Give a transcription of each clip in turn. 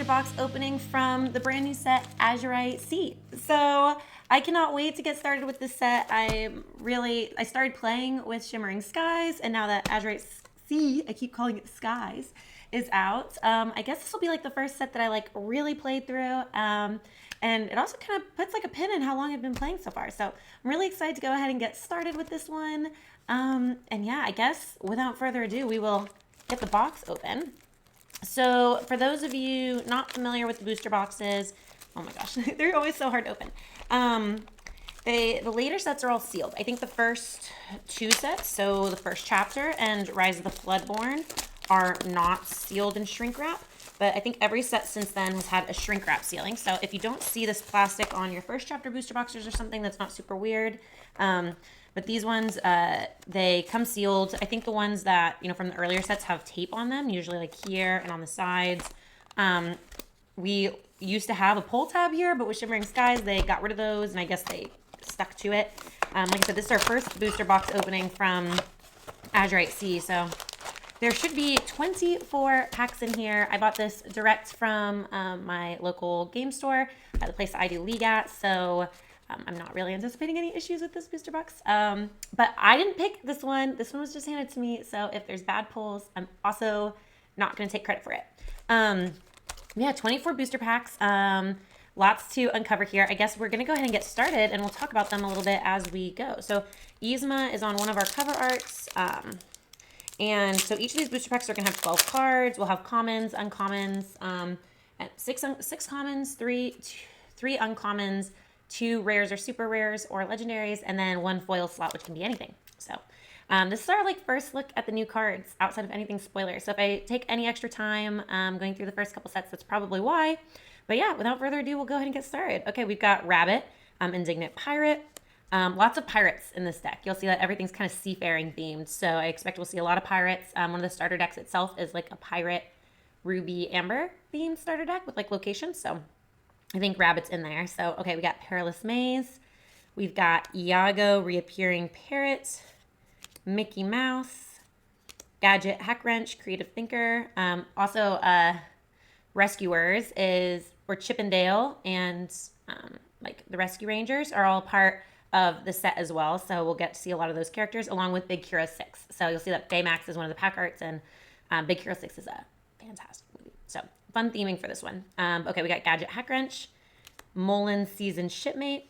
box opening from the brand new set Azurite Sea. So I cannot wait to get started with this set. I started playing with Shimmering Skies, and now that Azurite Sea, I keep calling it Skies, is out. I guess this will be like the first set that I like really played through. And it also kind of puts like a pin in how long I've been playing so far. So I'm really excited to go ahead and get started with this one. And yeah, I guess without further ado, we will get the box open. So for those of you not familiar with the booster boxes, oh my gosh, they're always so hard to open. The later sets are all sealed. I think the first two sets, so the first chapter and Rise of the Floodborn, are not sealed in shrink wrap. But I think every set since then has had a shrink wrap sealing. So if you don't see this plastic on your first chapter booster boxes or something, that's not super weird. But these ones, they come sealed. I think the ones that, from the earlier sets have tape on them, usually like here and on the sides. We used to have a pull tab here, but with Shimmering Skies, they got rid of those, and I guess they stuck to it. Like I said, this is our first booster box opening from Azurite Sea, so there should be 24 packs in here. I bought this direct from my local game store at the place I do League at, so I'm not really anticipating any issues with this booster box. But I didn't pick this one. This one was just handed to me, so if there's bad pulls, I'm also not going to take credit for it. Yeah, 24 booster packs. Lots to uncover here. I guess we're going to go ahead and get started, and we'll talk about them a little bit as we go. So Yzma is on one of our cover arts. And so each of these booster packs are going to have 12 cards. We'll have commons, uncommons, six commons, three uncommons, 2 rares or super rares or legendaries, and then 1 foil slot, which can be anything. So this is our first look at the new cards outside of anything spoiler. So if I take any extra time going through the first couple sets, that's probably why. But yeah, without further ado, we'll go ahead and get started. Okay, we've got Rabbit, Indignant Pirate. Lots of pirates in this deck. You'll see that everything's kind of seafaring themed. So I expect we'll see a lot of pirates. One of the starter decks itself is like a pirate ruby amber themed starter deck with like locations. So I think Rabbit's in there. So, okay, we got Perilous Maze. We've got Iago, Reappearing Parrot, Mickey Mouse, Gadget, Hack Wrench, Creative Thinker. Also, Rescuers or Chippendale and like the Rescue Rangers are all part of the set as well. So we'll get to see a lot of those characters along with Big Hero 6. So you'll see that Baymax is one of the pack arts, and Big Hero 6 is a fantastic movie. So fun theming for this one. Okay, we got Gadget, Hack Wrench, Mullen, Seasoned Shipmate.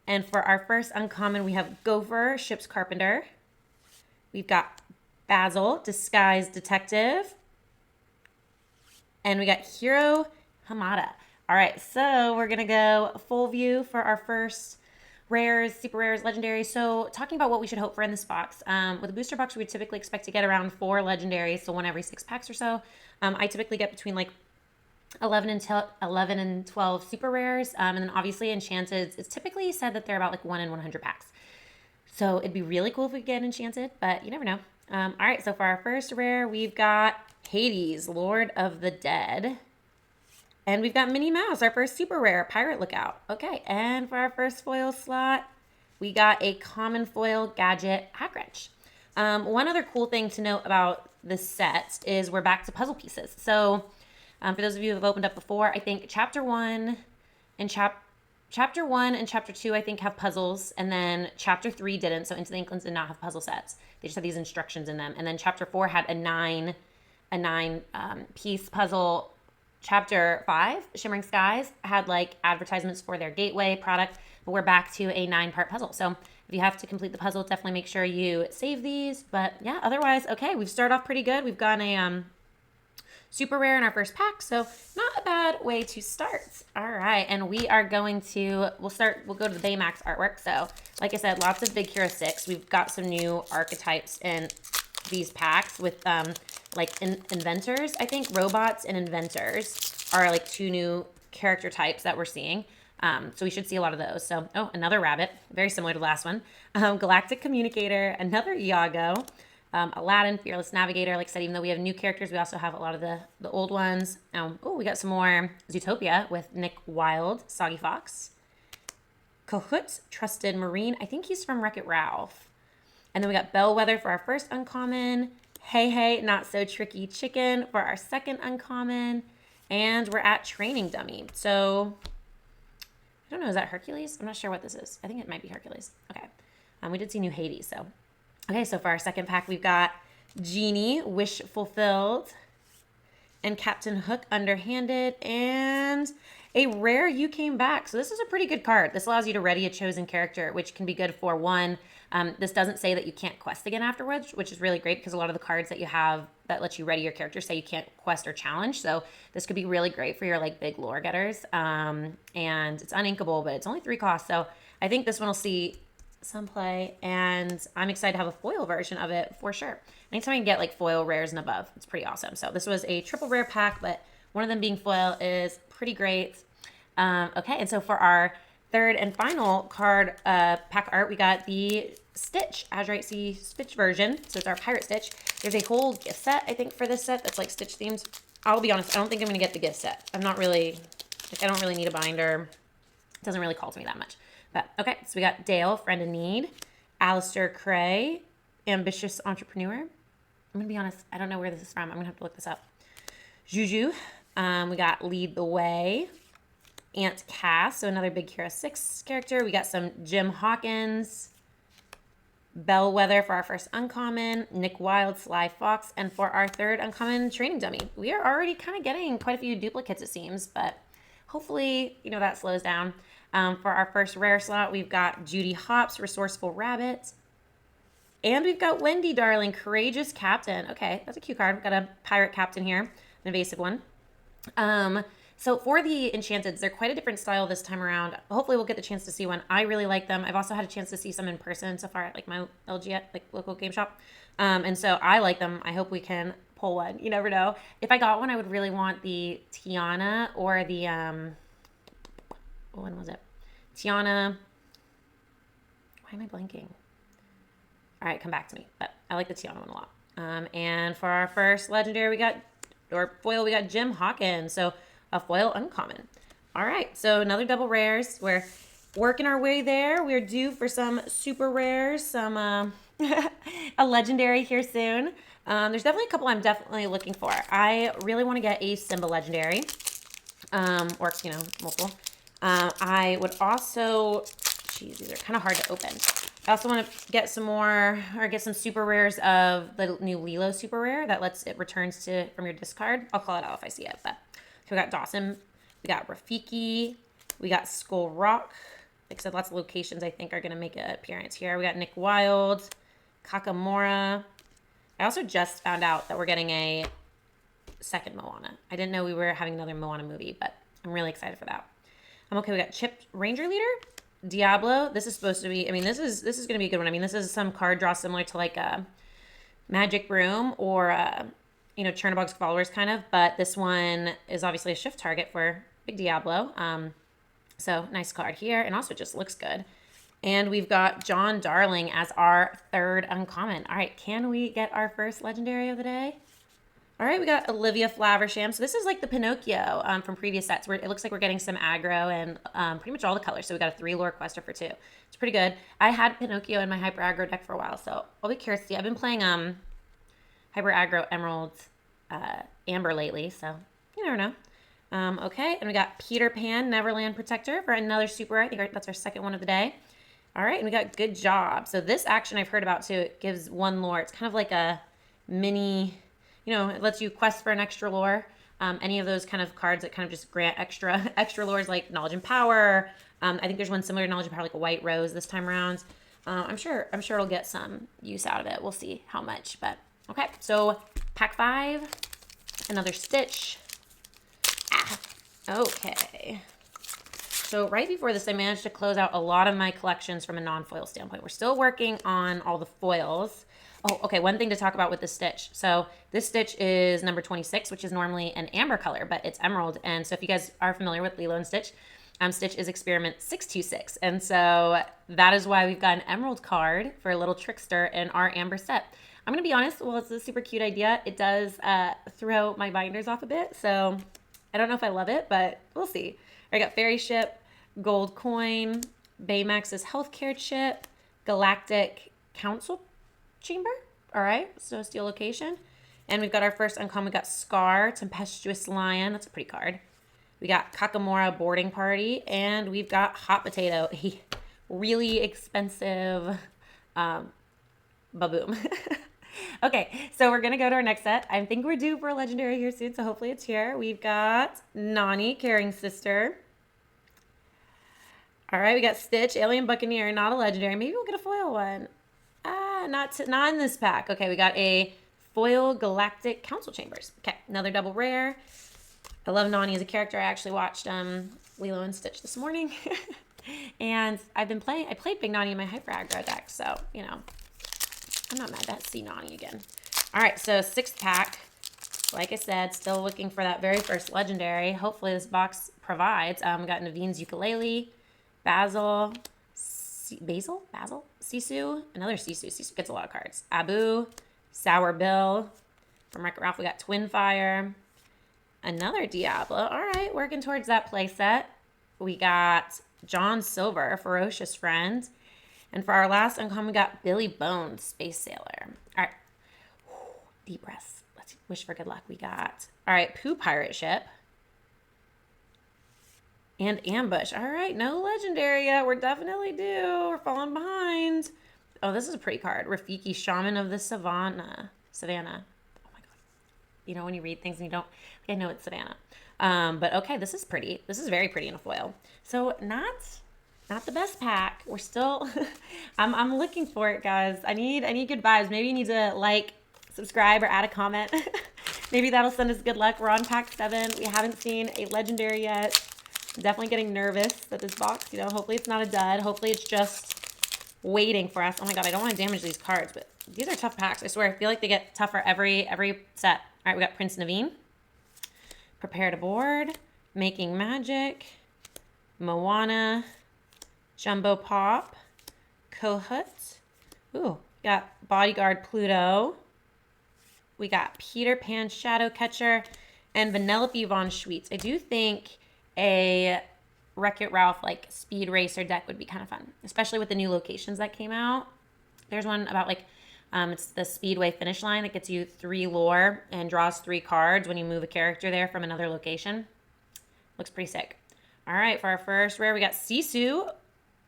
And for our first uncommon, we have Gopher, Ship's Carpenter. We've got Basil, Disguised Detective. And we got Hiro Hamada. All right, so we're going to go full view for our first rares, super rares, legendaries. So talking about what we should hope for in this box. With a booster box, we would typically expect to get around 4 legendaries, so 1 every 6 packs or so. I typically get between like 11 and 12 super rares. And then obviously enchanted, it's typically said that they're about like 1 in 100 packs. So it'd be really cool if we could get enchanted, but you never know. All right, so for our first rare, we've got Hades, Lord of the Dead. And we've got Minnie Mouse, our first super rare, Pirate Lookout. Okay, and for our first foil slot, we got a common foil Gadget, Hack Wrench. One other cool thing to note about this set is we're back to puzzle pieces. So for those of you who have opened up before, I think Chapter 1 and Chapter 1 and Chapter 2, I think, have puzzles, and then Chapter 3 didn't, so Into the Inklings did not have puzzle sets. They just had these instructions in them. And then Chapter 4 had a nine piece puzzle. Chapter 5, Shimmering Skies, had like advertisements for their gateway product, but we're back to a 9-part puzzle. So if you have to complete the puzzle, definitely make sure you save these. But yeah, otherwise, okay, we've started off pretty good. We've got a super rare in our first pack, so not a bad way to start. All right, and we are going to, we'll go to the Baymax artwork. So like I said, lots of Big Hero 6. We've got some new archetypes in these packs with inventors. I think robots and inventors are like 2 new character types that we're seeing. So we should see a lot of those. So, another Rabbit, very similar to the last one. Galactic Communicator, another Iago, Aladdin, Fearless Navigator. Like I said, even though we have new characters, we also have a lot of the old ones. We got some more Zootopia with Nick Wilde, Soggy Fox. Kahoot, Trusted Marine. I think he's from Wreck-It Ralph. And then we got Bellwether for our first uncommon. Hey Hey, Not So Tricky Chicken for our second uncommon. And we're at training dummy. So I don't know, is that Hercules? I'm not sure what this is. I think it might be Hercules. Okay. We did see New Hades, so. Okay, so for our second pack, we've got Genie, Wish Fulfilled, and Captain Hook, Underhanded, and a rare You Came Back. So this is a pretty good card. This allows you to ready a chosen character, which can be good for one. This doesn't say that you can't quest again afterwards, which is really great because a lot of the cards that you have that let you ready your character say you can't quest or challenge. So this could be really great for your like big lore getters. And it's uninkable, but it's only 3 costs. So I think this one will see some play, and I'm excited to have a foil version of it for sure. Anytime I can get like foil rares and above, it's pretty awesome. So this was a triple rare pack, but one of them being foil is pretty great. Okay, and so for our third and final card pack art, we got the Stitch, Azurite Sea Stitch version. So it's our Pirate Stitch. There's a whole gift set, I think, for this set that's like Stitch themed. I'll be honest, I don't think I'm going to get the gift set. I'm not really, like, I don't really need a binder. It doesn't really call to me that much. But okay, so we got Dale, Friend in Need, Alistair Cray, Ambitious Entrepreneur. I'm going to be honest, I don't know where this is from. I'm going to have to look this up. Juju. We got Lead the Way. Aunt Cass, so another big Hero 6 character. We got some Jim Hawkins. Bellwether for our first uncommon. Nick Wilde, Sly Fox. And for our third uncommon, Training Dummy. We are already kind of getting quite a few duplicates, it seems. But hopefully, you know, that slows down. For our first rare slot, we've got Judy Hopps, Resourceful Rabbit. And we've got Wendy Darling, Courageous Captain. Okay, that's a cute card. We've got a pirate captain here, an evasive one. So for the Enchanteds, they're quite a different style this time around. Hopefully we'll get the chance to see one. I really like them. I've also had a chance to see some in person so far at like my LG, like local game shop. And so I like them. I hope we can pull one. You never know. If I got one, I would really want the Tiana or the, when was it? Tiana. Why am I blanking? All right, come back to me. But I like the Tiana one a lot. And for our first legendary, or foil, we got Jim Hawkins. So a foil uncommon. All right, so another double rares. We're working our way there. We're due for some super rares, some a legendary here soon. There's definitely a couple I'm definitely looking for. I really want to get a Simba legendary, or you know, multiple. I would also, geez, these are kind of hard to open. I also want to get some more, or get some super rares of the new Lilo super rare that it returns from your discard. I'll call it out if I see it, but. So we got Dawson, we got Rafiki, we got Skull Rock. Like I said, lots of locations I think are going to make an appearance here. We got Nick Wilde, Kakamora. I also just found out that we're getting a second Moana. I didn't know we were having another Moana movie, but I'm really excited for that. Okay, we got Chip Ranger Leader, Diablo. This is supposed to be, I mean, this is going to be a good one. I mean, this is some card draw similar to like a Magic Room or you know, Chernobog's Followers kind of, but this one is obviously a shift target for Big Diablo. So nice card here, and also just looks good. And we've got John Darling as our third uncommon. All right, can we get our first legendary of the day? All right, we got Olivia Flaversham. So this is like the Pinocchio from previous sets, where it looks like we're getting some aggro and pretty much all the colors. So we got a 3 lore quester for 2. It's pretty good. I had Pinocchio in my hyper aggro deck for a while, so I'll be curious to see. I've been playing hyper aggro Emerald Amber lately, so you never know. Okay, and we got Peter Pan, Neverland Protector for another super rare. I think that's our second one of the day. All right, and we got Good Job. So this action I've heard about too. It gives 1 lore. It's kind of like a mini, you know, it lets you quest for an extra lore. Any of those kind of cards that kind of just grant extra lores like Knowledge and Power. I think there's one similar to Knowledge and Power, like a White Rose this time around. I'm sure it'll get some use out of it. We'll see how much, but okay. So pack 5, another Stitch. Okay. So right before this, I managed to close out a lot of my collections from a non-foil standpoint. We're still working on all the foils. Oh, okay, one thing to talk about with this Stitch. So this Stitch is number 26, which is normally an amber color, but it's emerald. And so if you guys are familiar with Lilo and Stitch, Stitch is experiment 626. And so that is why we've got an emerald card for a little trickster in our amber set. I'm going to be honest, well, it's a super cute idea. It does throw my binders off a bit. So I don't know if I love it, but we'll see. I got Fairy Ship, Gold Coin, Baymax's Healthcare Chip, Galactic Council Chamber. All right, so steel location. And we've got our first uncommon. We got Scar, Tempestuous Lion. That's a pretty card. We got Kakamora, Boarding Party. And we've got Hot Potato, a really expensive baboom. Okay, so we're going to go to our next set. I think we're due for a legendary here soon, so hopefully it's here. We've got Nani, Caring Sister. All right, we got Stitch, Alien Buccaneer, not a legendary. Maybe we'll get a foil one. Not in this pack. Okay, we got a foil Galactic Council Chambers. Okay, another double rare. I love Nani as a character. I actually watched Lilo and Stitch this morning. And I played Big Nani in my Hyper Aggro deck, so, you know, I'm not mad to see Nani again. All right, so 6th pack. Like I said, still looking for that very first legendary. Hopefully this box provides. We got Naveen's Ukulele, Basil, Sisu, another Sisu. Sisu gets a lot of cards. Abu, Sour Bill. From Wreck-It Ralph, we got Twin Fire. Another Diablo. All right, working towards that play set. We got John Silver, Ferocious Friend. And for our last uncommon, we got Billy Bones, Space Sailor. All right, deep breaths. Let's wish for good luck. We got, all right, Pooh Pirate Ship. And Ambush. All right, no legendary yet. We're definitely due. We're falling behind. Oh, this is a pretty card. Rafiki, Shaman of the Savannah. Oh my God. You know when you read things and you don't, I know it's Savannah. But okay, this is pretty. This is very pretty in a foil. So not the best pack. We're still, I'm looking for it, guys. I need good vibes. Maybe you need to like, subscribe, or add a comment. Maybe that'll send us good luck. We're on pack 7. We haven't seen a legendary yet. I'm definitely getting nervous that this box, you know, hopefully it's not a dud. Hopefully it's just waiting for us. Oh my God, I don't want to damage these cards, but these are tough packs. I swear, I feel like they get tougher every set. All right, we got Prince Naveen. Prepare to Board. Making Magic. Moana. Jumbo Pop. Kohut. Ooh, got Bodyguard Pluto. We got Peter Pan Shadow Catcher. And Vanellope Von Schweetz. I do think a Wreck-It Ralph like speed racer deck would be kind of fun, especially with the new locations that came out. There's one about like it's the Speedway finish line that gets you 3 lore and draws 3 cards when you move a character there from another location. Looks pretty sick. All right, for our first rare, we got Sisu,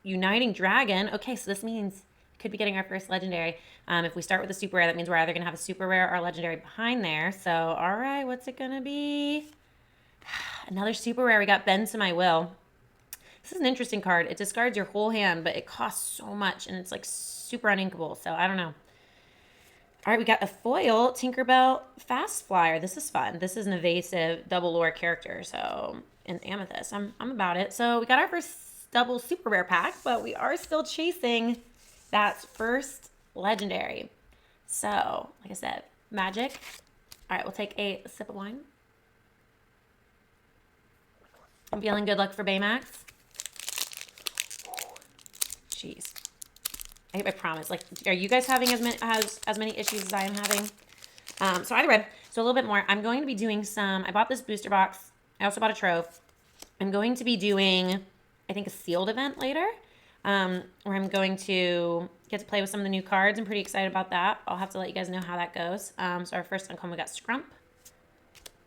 Uniting Dragon. Okay, so this means we could be getting our first legendary. If we start with a super rare, that means we're either gonna have a super rare or a legendary behind there. So, all right, what's it gonna be? Another super rare. We got Bend to My Will. This is an interesting card. It discards your whole hand, but it costs so much, and it's like super uninkable. So I don't know. All right, we got a foil Tinkerbell Fast Flyer. This is fun. This is an evasive double lore character. So in Amethyst, I'm about it. So we got our first double super rare pack, but we are still chasing that first legendary. So like I said, magic. All right, we'll take a sip of wine. I'm feeling good luck for Baymax. Jeez. I promise. Like, are you guys having as many issues as I am having? So either way, so a little bit more. I'm going to be doing some, I bought this booster box. I also bought a trove. I'm going to be doing, I think, a sealed event later, where I'm going to get to play with some of the new cards. I'm pretty excited about that. I'll have to let you guys know how that goes. So our first uncommon, we got Scrump.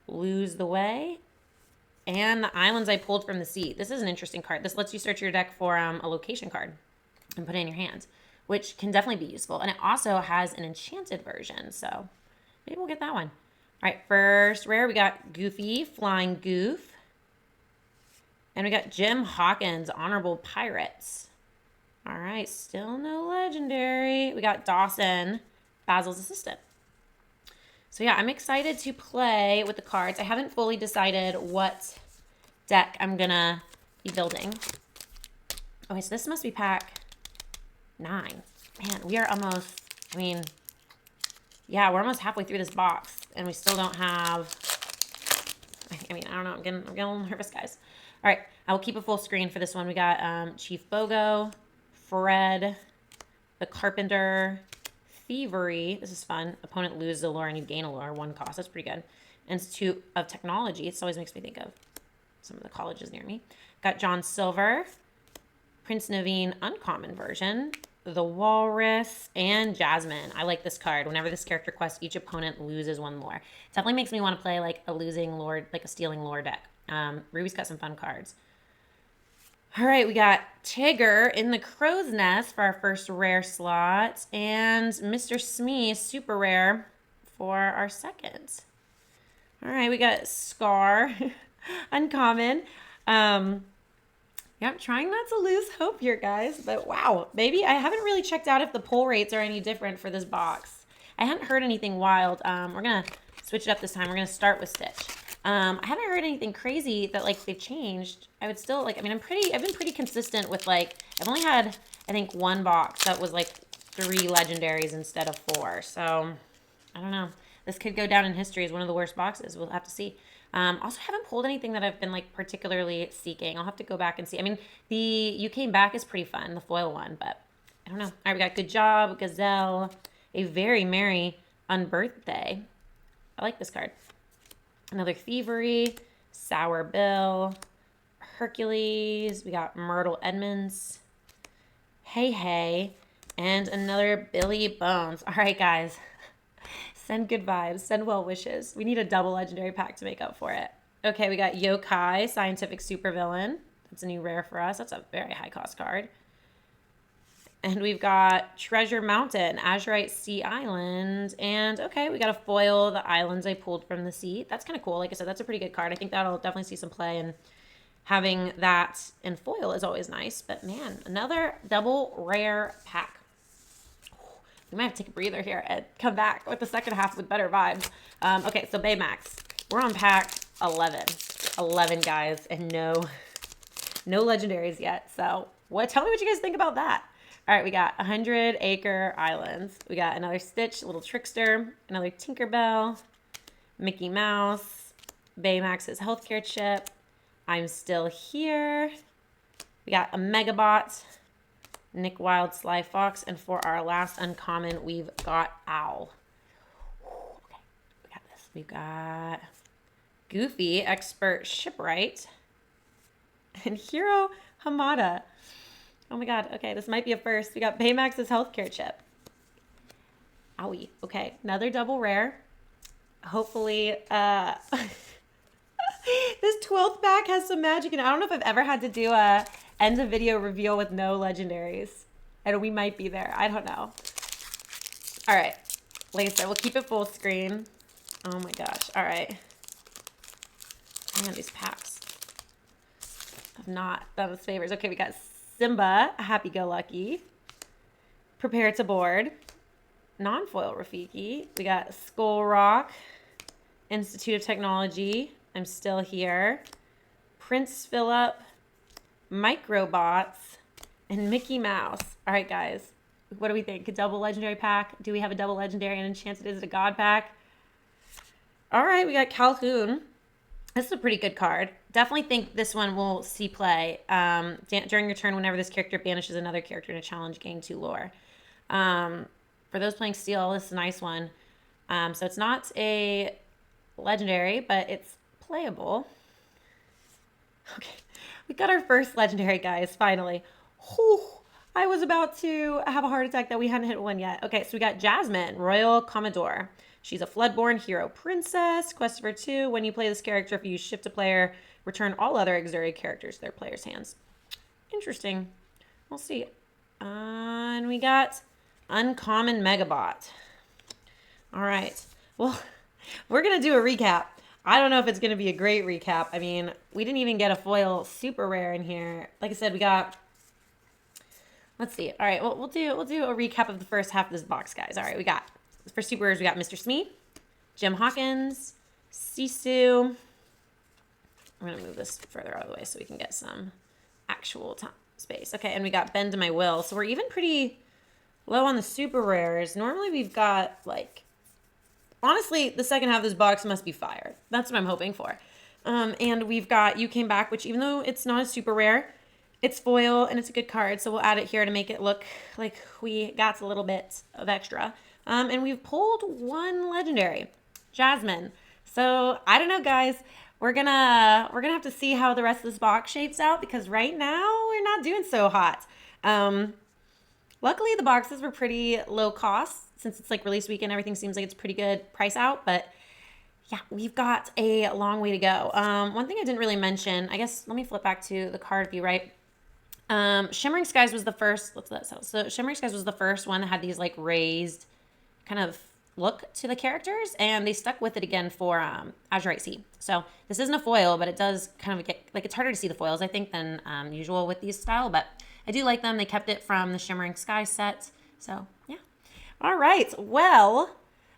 Lose the Way. And the Islands I Pulled from the Sea. This is an interesting card. This lets you search your deck for a location card and put it in your hand, which can definitely be useful. And it also has an enchanted version, so maybe we'll get that one. All right, first rare, we got Goofy, Flying Goof. And we got Jim Hawkins, Honorable Pirates. All right, still no legendary. We got Dawson, Basil's Assistant. So yeah, I'm excited to play with the cards. I haven't fully decided what deck I'm gonna be building. Okay, so this must be pack 9. Man, we are almost, yeah, we're almost halfway through this box and we still don't have, I don't know, I'm getting a little nervous, guys. All right, I will keep a full screen for this one. We got Chief Bogo, Fred, the Carpenter, Thievery. This is fun. Opponent loses a lore and you gain a lore, 1 cost. That's pretty good. Institute of Technology. This always makes me think of some of the colleges near me. Got John Silver, Prince Naveen uncommon version, the Walrus, and Jasmine. I like this card. Whenever this character quests, each opponent loses one lore. It definitely makes me want to play like a losing lore, like a stealing lore deck. Ruby's got some fun cards. All right, we got Tigger in the Crow's Nest for our first rare slot, and Mr. Smee, super rare, for our second. All right, we got Scar, uncommon. Yeah, I'm trying not to lose hope here, guys, but wow, maybe I haven't really checked out if the pull rates are any different for this box. I hadn't heard anything wild. We're going to switch it up this time. We're going to start with Stitch. I haven't heard anything crazy that like they've changed. I would still like, I mean, I've been pretty consistent with like, I've only had, I think, one box that was like 3 legendaries instead of 4. So I don't know. This could go down in history as one of the worst boxes. We'll have to see. Also haven't pulled anything that I've been like particularly seeking. I'll have to go back and see. I mean, the You Came Back is pretty fun, the foil one, but I don't know. All right, we got Good Job, Gazelle, A Very Merry Unbirthday. I like this card. Another Thievery, Sour Bill, Hercules. We got Myrtle Edmonds, Hey Hey, and another Billy Bones. All right, guys. Send good vibes. Send well wishes. We need a double legendary pack to make up for it. Okay, we got Yokai, Scientific Supervillain. That's a new rare for us. That's a very high cost card. And we've got Treasure Mountain, Azurite Sea Island. And okay, we got a foil, the islands I pulled from the sea. That's kind of cool. Like I said, that's a pretty good card. I think that'll definitely see some play, and having that in foil is always nice. But man, another double rare pack. We might have to take a breather here and come back with the second half with better vibes. Okay, so Baymax. We're on pack 11. 11, guys, and no legendaries yet. So tell me what you guys think about that. All right, we got 100 Acre Islands. We got another Stitch, Little Trickster, another Tinkerbell, Mickey Mouse, Baymax's healthcare chip, I'm Still Here. We got a Megabot, Nick Wilde, Sly Fox, and for our last uncommon, we've got Owl. Okay, we got this. We've got Goofy, Expert Shipwright, and Hero Hamada. Oh my god, okay, this might be a first. We got Baymax's healthcare chip. Owie. Okay, another double rare. Hopefully, this 12th pack has some magic in it. I don't know if I've ever had to do a end of video reveal with no legendaries. And we might be there. I don't know. All right. Like I said, we'll keep it full screen. Oh my gosh. All right. Man, these packs have not done us favors. Okay, we got Simba, Happy-Go-Lucky, Prepare to Board, Non-Foil Rafiki. We got Skull Rock, Institute of Technology, I'm Still Here, Prince Philip, Microbots, and Mickey Mouse. All right, guys. What do we think? A double legendary pack? Do we have a double legendary and enchanted? Is it a god pack? All right, we got Calhoun. This is a pretty good card. Definitely think this one will see play. During your turn, whenever this character banishes another character in a challenge, gain 2 lore. For those playing Steel, this is a nice one. So it's not a legendary, but it's playable. Okay, we got our first legendary, guys, finally. Whew, I was about to have a heart attack that we hadn't hit one yet. Okay, so we got Jasmine, Royal Commodore. She's a Floodborn hero princess. Quest for 2. When you play this character, if you shift a player, return all other auxiliary characters to their player's hands. Interesting. We'll see. And we got Uncommon Megabot. All right. Well, we're going to do a recap. I don't know if it's going to be a great recap. I mean, we didn't even get a foil super rare in here. Like I said, we got... Let's see. All right. Well, we'll do a recap of the first half of this box, guys. All right. We got... For super rares, we got Mr. Smee, Jim Hawkins, Sisu. I'm going to move this further out of the way so we can get some actual time, space. Okay, and we got Bend to My Will. So we're even pretty low on the super rares. Normally we've got, like... Honestly, the second half of this box must be fire. That's what I'm hoping for. And we've got You Came Back, which even though it's not a super rare, it's foil and it's a good card. So we'll add it here to make it look like we got a little bit of extra. And we've pulled 1 legendary, Jasmine. So I don't know, guys. We're gonna have to see how the rest of this box shapes out because right now we're not doing so hot. Luckily, the boxes were pretty low cost since it's like release weekend. Everything seems like it's pretty good price out, but yeah, we've got a long way to go. One thing I didn't really mention, I guess, let me flip back to the card view, right? Shimmering Skies was the first, what's that? So Shimmering Skies was the first one that had these like raised kind of look to the characters, and they stuck with it again for Azurite Sea. So this isn't a foil, but it does kind of get, like, it's harder to see the foils, I think, than usual with these style, but I do like them. They kept it from the Shimmering Sky set. So yeah. All right. Well,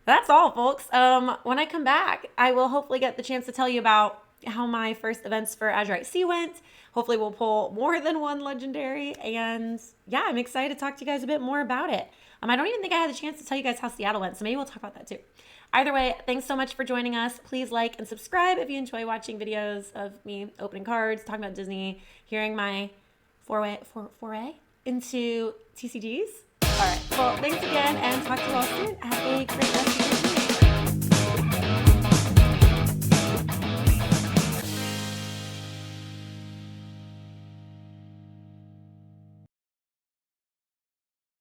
that's all, folks. When I come back, I will hopefully get the chance to tell you about how my first events for Azurite Sea went. Hopefully we'll pull more than one legendary. And yeah, I'm excited to talk to you guys a bit more about it. I don't even think I had a chance to tell you guys how Seattle went, so maybe we'll talk about that too. Either way, thanks so much for joining us. Please like and subscribe if you enjoy watching videos of me opening cards, talking about Disney, hearing my foray into TCGs. All right, well, thanks again, and talk to you all soon. Have a great rest of your day.